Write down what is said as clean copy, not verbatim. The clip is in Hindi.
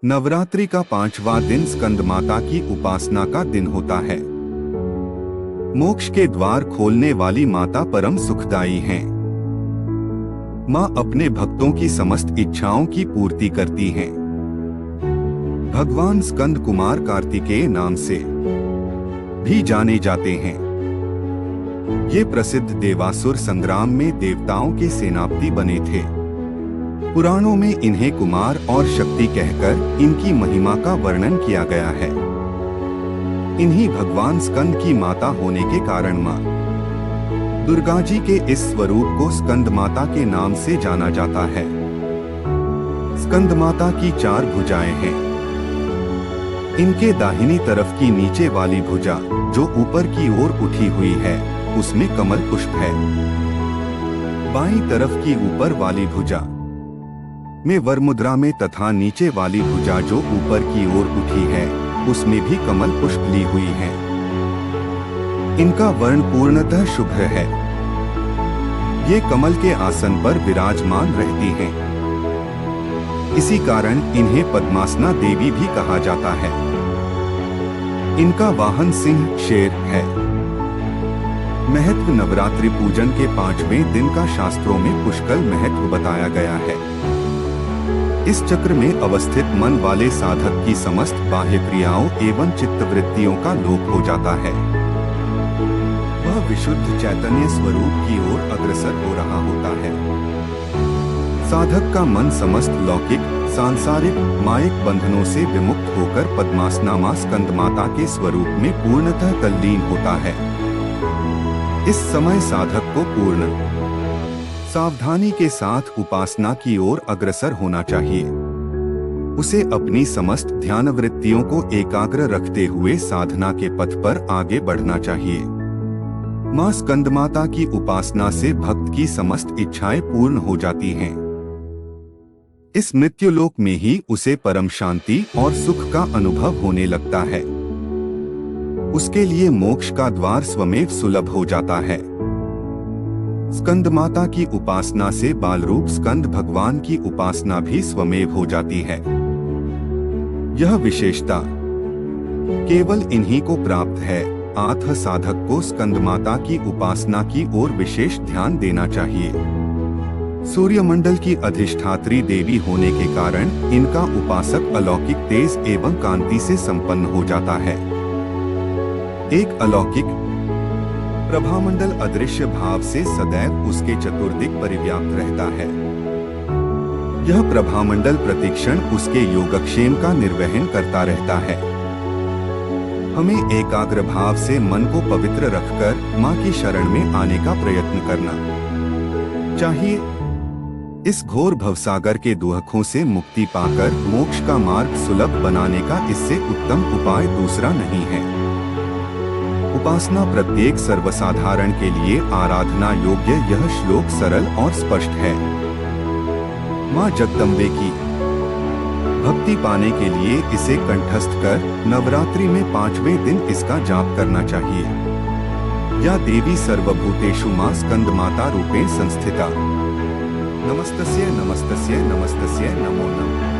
नवरात्रि का 5वां दिन स्कंद माता की उपासना का दिन होता है। मोक्ष के द्वार खोलने वाली माता परम सुखदायी हैं। माँ अपने भक्तों की समस्त इच्छाओं की पूर्ति करती हैं। भगवान स्कंद कुमार कार्तिकेय नाम से भी जाने जाते हैं। ये प्रसिद्ध देवासुर संग्राम में देवताओं के सेनापति बने थे। पुराणों में इन्हें कुमार और शक्ति कहकर इनकी महिमा का वर्णन किया गया है। इन्हीं भगवान स्कंद की माता होने के कारण माँ दुर्गा जी के इस स्वरूप को स्कंद माता के नाम से जाना जाता है। स्कंद माता की 4 भुजाएं हैं। इनके दाहिनी तरफ की नीचे वाली भुजा जो ऊपर की ओर उठी हुई है, उसमें कमल पुष्प है। बाईं तरफ की ऊपर वाली भुजा में वर मुद्रा में तथा नीचे वाली भुजा जो ऊपर की ओर उठी है, उसमें भी कमल पुष्प ली हुई है। इनका वर्ण पूर्णतः शुभ्र है। ये कमल के आसन पर विराजमान रहती हैं। इसी कारण इन्हें पद्मासना देवी भी कहा जाता है। इनका वाहन सिंह शेर है। महत्व नवरात्रि पूजन के 5वें दिन का शास्त्रों में पुष्कल महत्व बताया गया है। इस चक्र में अवस्थित मन वाले साधक की समस्त बाह्य क्रियाओं एवं चित्तवृत्तियों का लोप हो जाता है। वह विशुद्ध चैतन्य स्वरूप की ओर अग्रसर हो रहा होता है। साधक का मन समस्त लौकिक, सांसारिक, मायिक बंधनों से विमुक्त होकर पद्मासना स्कंद माता के स्वरूप में पूर्णतः तल्लीन होता है। इस समय साधक को पूर्ण सावधानी के साथ उपासना की ओर अग्रसर होना चाहिए। उसे अपनी समस्त ध्यान वृत्तियों को एकाग्र रखते हुए साधना के पथ पर आगे बढ़ना चाहिए। मां स्कंद माता की उपासना से भक्त की समस्त इच्छाएं पूर्ण हो जाती हैं। इस मृत्युलोक में ही उसे परम शांति और सुख का अनुभव होने लगता है। उसके लिए मोक्ष का द्वार स्वमेव सुलभ हो जाता है। स्कंद माता की उपासना से बाल रूप स्कंद भगवान की उपासना भी स्वमेव हो जाती है। यह विशेषता केवल इन्हीं को प्राप्त है। अतः साधक को स्कंद माता की उपासना की ओर विशेष ध्यान देना चाहिए। सूर्यमंडल की अधिष्ठात्री देवी होने के कारण इनका उपासक अलौकिक तेज एवं कांति से संपन्न हो जाता है। एक अलौकिक प्रभामंडल अदृश्य भाव से सदैव उसके चतुर्दिक परिव्याप्त रहता है। यह प्रभामंडल प्रतिक्षण उसके योगक्षेम का निर्वहन करता रहता है। हमें एकाग्र भाव से मन को पवित्र रखकर मां की शरण में आने का प्रयत्न करना चाहिए। इस घोर भवसागर के दुहखों से मुक्ति पाकर मोक्ष का मार्ग सुलभ बनाने का इससे उत्तम उपाय दूसरा नहीं है। उपासना प्रत्येक सर्वसाधारण के लिए आराधना योग्य यह श्लोक सरल और स्पष्ट है। मां जगदम्बे की भक्ति पाने के लिए इसे कंठस्थ कर नवरात्रि में 5वें दिन इसका जाप करना चाहिए। या देवी सर्वभूतेषु मां स्कंद माता रूपेण संस्थिता। नमस्तस्यै नमस्तस्यै नमस्तस्यै नमो नमः।